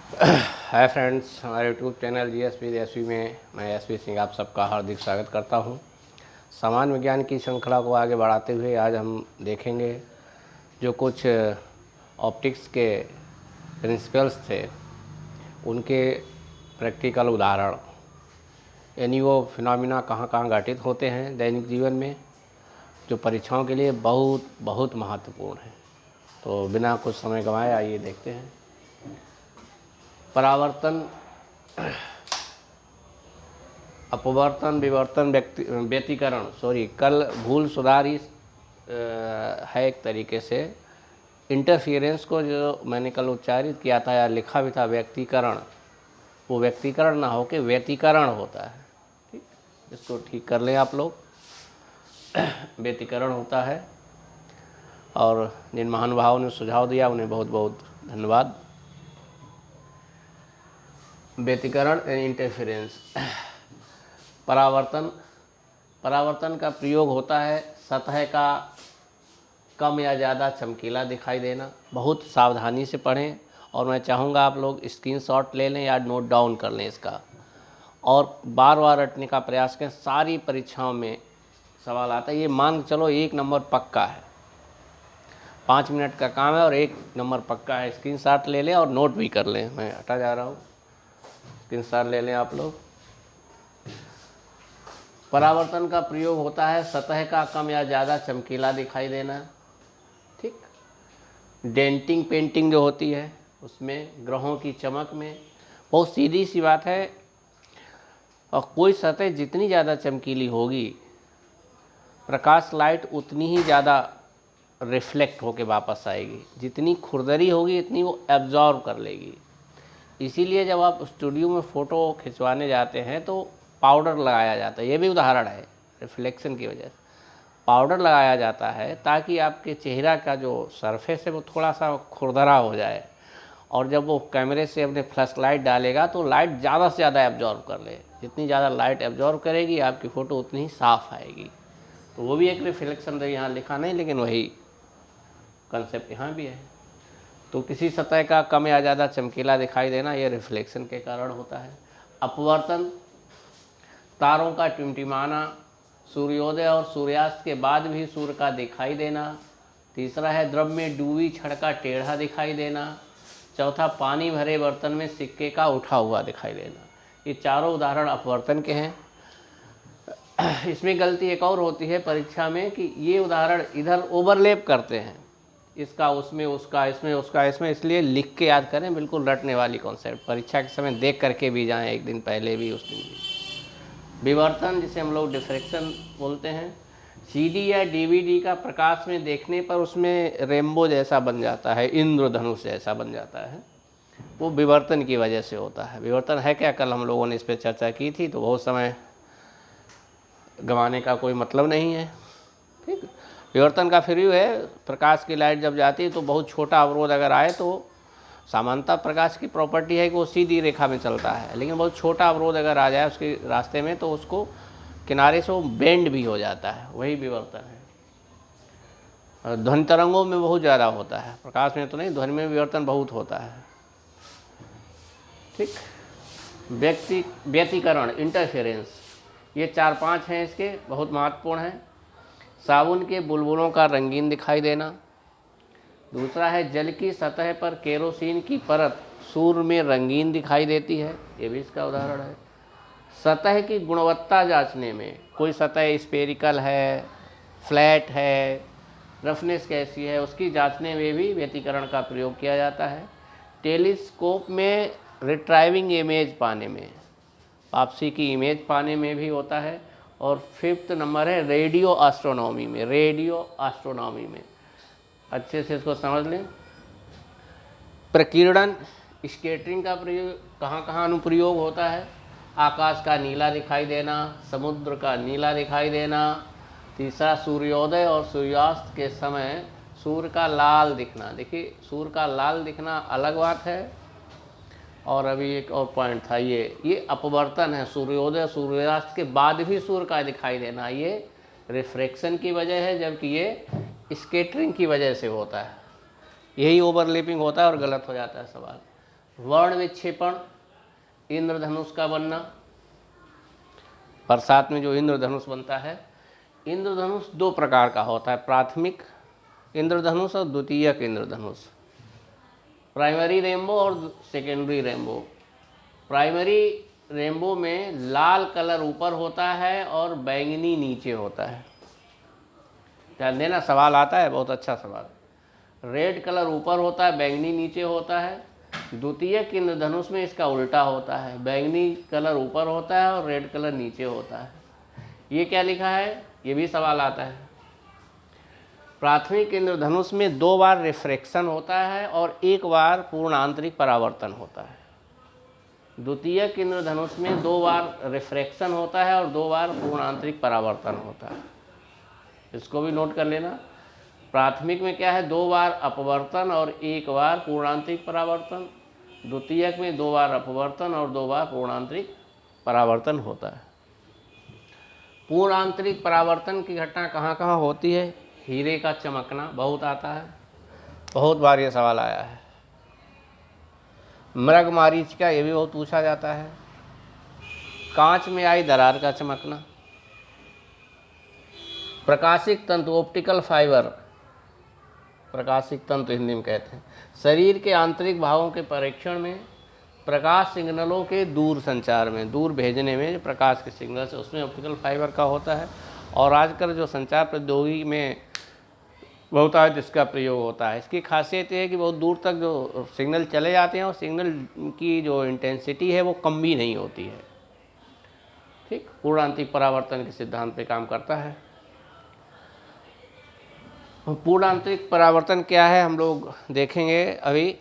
Hi friends, हमारे YouTube channel GSP में मैं एसपी सिंह आप सबका हार्दिक स्वागत करता हूं। सामान्य विज्ञान की श्रृंखला को आगे बढ़ाते हुए आज हम देखेंगे जो कुछ ऑप्टिक्स के प्रिंसिपल्स थे उनके प्रैक्टिकल उदाहरण, यानी वो फिनोमिना कहाँ कहाँ घटित होते हैं दैनिक जीवन में, जो परीक्षाओं के लिए बहुत बहुत महत्वपूर्ण है। तो बिना कुछ समय गंवाए आइए देखते हैं। परावर्तन, अपवर्तन, विवर्तन, व्यतिकरण, कल भूल सुधार ही है एक तरीके से। इंटरफियरेंस को जो मैंने कल उच्चारित किया था या लिखा भी था व्यक्तिकरण, वो व्यक्तिकरण ना होके व्यतिकरण होता है। ठीक, इसको ठीक कर लें आप लोग। व्यतिकरण होता है, और जिन महानुभावों ने सुझाव दिया उन्हें बहुत बहुत धन्यवाद। व्यतिकरण एंड इंटरफेरेंस। परावर्तन का प्रयोग होता है सतह का कम या ज़्यादा चमकीला दिखाई देना। बहुत सावधानी से पढ़ें, और मैं चाहूँगा आप लोग स्क्रीनशॉट ले लें या नोट डाउन कर लें इसका, और बार बार रटने का प्रयास करें। सारी परीक्षाओं में सवाल आता है, ये मान के चलो 1 नंबर पक्का है। 5 मिनट का काम है और 1 नंबर पक्का है। स्क्रीनशॉट ले लें और नोट भी कर लें। मैं हटा जा रहा हूँ, स्क्रीनशॉट ले लें आप लोग। परावर्तन का प्रयोग होता है सतह का कम या ज़्यादा चमकीला दिखाई देना। ठीक, डेंटिंग पेंटिंग जो होती है उसमें, ग्रहों की चमक में, बहुत सीधी सी बात है। और कोई सतह जितनी ज़्यादा चमकीली होगी, प्रकाश लाइट उतनी ही ज़्यादा रिफ्लेक्ट होके वापस आएगी। जितनी खुरदरी होगी इतनी वो एब्जॉर्ब कर लेगी। इसीलिए जब आप स्टूडियो में फ़ोटो खिंचवाने जाते हैं तो पाउडर लगाया जाता है। ये भी उदाहरण है रिफ्लेक्शन की वजह से। पाउडर लगाया जाता है ताकि आपके चेहरा का जो सरफेस है वो थोड़ा सा खुरदरा हो जाए, और जब वो कैमरे से अपने फ्लैश लाइट डालेगा तो लाइट ज़्यादा से ज़्यादा एब्जॉर्ब कर ले। जितनी ज़्यादा लाइट एब्जॉर्ब करेगी आपकी फ़ोटो उतनी ही साफ़ आएगी। तो वो भी एक रिफ्लेक्शन है, यहाँ लिखा नहीं लेकिन वही कंसेप्ट यहाँ भी है। तो किसी सतह का कम या ज़्यादा चमकीला दिखाई देना, ये रिफ्लेक्शन के कारण होता है। अपवर्तन, तारों का टिमटिमाना, सूर्योदय और सूर्यास्त के बाद भी सूर्य का दिखाई देना। तीसरा है द्रव में डूबी छड़ का टेढ़ा दिखाई देना। चौथा, पानी भरे बर्तन में सिक्के का उठा हुआ दिखाई देना। ये चारों उदाहरण अपवर्तन के हैं। इसमें गलती एक और होती है परीक्षा में कि ये उदाहरण इधर ओवरलैप करते हैं, इसका उसमें, उसका इसमें, उसका इसमें। इसलिए लिख के याद करें, बिल्कुल रटने वाली कॉन्सेप्ट। परीक्षा के समय देख करके भी जाएं, एक दिन पहले भी, उस दिन भी। विवर्तन, जिसे हम लोग डिफ्रैक्शन बोलते हैं। सीडी या डीवीडी का प्रकाश में देखने पर उसमें रेनबो जैसा बन जाता है, इंद्रधनुष जैसा बन जाता है, वो विवर्तन की वजह से होता है। विवर्तन है क्या, कल हम लोगों ने इस पर चर्चा की थी, तो बहुत समय गंवाने का कोई मतलब नहीं है। ठीक, विवर्तन का फिर है, प्रकाश की लाइट जब जाती है तो बहुत छोटा अवरोध अगर आए, तो सामान्यतः प्रकाश की प्रॉपर्टी है कि वो सीधी रेखा में चलता है, लेकिन बहुत छोटा अवरोध अगर आ जाए उसके रास्ते में तो उसको किनारे से वो बेंड भी हो जाता है, वही विवर्तन है। ध्वनि तरंगों में बहुत ज़्यादा होता है, प्रकाश में तो नहीं, ध्वनि में विवर्तन बहुत होता है। ठीक, व्यतिकरण, इंटरफेरेंस, ये 4-5 हैं इसके, बहुत महत्वपूर्ण हैं। साबुन के बुलबुलों का रंगीन दिखाई देना। दूसरा है जल की सतह पर केरोसिन की परत सूर्य में रंगीन दिखाई देती है, ये भी इसका उदाहरण है। सतह की गुणवत्ता जांचने में, कोई सतह स्फेरिकल है, फ्लैट है, रफनेस कैसी है, उसकी जांचने में भी व्यतिकरण का प्रयोग किया जाता है। टेलीस्कोप में रिट्राइविंग इमेज पाने में, वापसी की इमेज पाने में भी होता है। और 5th नंबर है रेडियो एस्ट्रोनॉमी में। रेडियो एस्ट्रोनॉमी में अच्छे से इसको समझ लें। प्रकीर्णन, स्कैटरिंग का प्रयोग कहाँ कहाँ अनुप्रयोग होता है। आकाश का नीला दिखाई देना, समुद्र का नीला दिखाई देना। तीसरा, सूर्योदय और सूर्यास्त के समय सूर्य का लाल दिखना। देखिए, सूर्य का लाल दिखना अलग बात है, और अभी एक और पॉइंट था, ये अपवर्तन है। सूर्योदय सूर्यास्त के बाद भी सूर्य का दिखाई देना, ये रिफ्रैक्शन की वजह है, जबकि ये स्कैटरिंग की वजह से होता है। यही ओवरलैपिंग होता है और गलत हो जाता है सवाल। वर्ण विक्षेपण, इंद्रधनुष का बनना, बरसात में जो इंद्रधनुष बनता है, इंद्रधनुष दो प्रकार का होता है, प्राथमिक इंद्रधनुष और द्वितीयक इंद्रधनुष, प्राइमरी रेनबो और सेकेंडरी रेनबो। प्राइमरी रेनबो में लाल कलर ऊपर होता है और बैंगनी नीचे होता है। ध्यान देना, सवाल आता है, बहुत अच्छा सवाल। रेड कलर ऊपर होता है, बैंगनी नीचे होता है। द्वितीयक इंद्रधनुष में इसका उल्टा होता है, बैंगनी कलर ऊपर होता है और रेड कलर नीचे होता है। ये क्या लिखा है, ये भी सवाल आता है। प्राथमिक इंद्रधनुष में 2 बार रिफ्रैक्शन होता है और 1 बार पूर्ण आंतरिक परावर्तन होता है। द्वितीयक इंद्रधनुष में 2 बार रिफ्रैक्शन होता है और 2 बार पूर्ण आंतरिक परावर्तन होता है। इसको भी नोट कर लेना। प्राथमिक में क्या है, 2 बार अपवर्तन और 1 बार पूर्णांतरिक परावर्तन। द्वितीयक में 2 बार अपवर्तन और 2 बार पूर्णांतरिक परावर्तन होता है। पूर्णांतरिक परावर्तन की घटना कहाँ कहाँ होती है? हीरे का चमकना बहुत आता है, बहुत बार ये सवाल आया है। मृग मारीचिका, ये भी बहुत पूछा जाता है। कांच में आई दरार का चमकना। प्रकाशिक तंतु, ऑप्टिकल फाइबर, प्रकाशिक तंतु हिंदी में कहते हैं। शरीर के आंतरिक भागों के परीक्षण में, प्रकाश सिग्नलों के दूर संचार में, दूर भेजने में प्रकाश के सिग्नल से, उसमें ऑप्टिकल फाइबर का होता है। और आजकल जो संचार प्रौद्योगिकी में बहुत आज इसका प्रयोग होता है। इसकी खासियत ये है कि बहुत दूर तक जो सिग्नल चले जाते हैं और सिग्नल की जो इंटेंसिटी है वो कम भी नहीं होती है। ठीक, पूर्णांतरिक परावर्तन के सिद्धांत पे काम करता है। पूर्णांतरिक परावर्तन क्या है हम लोग देखेंगे अभी।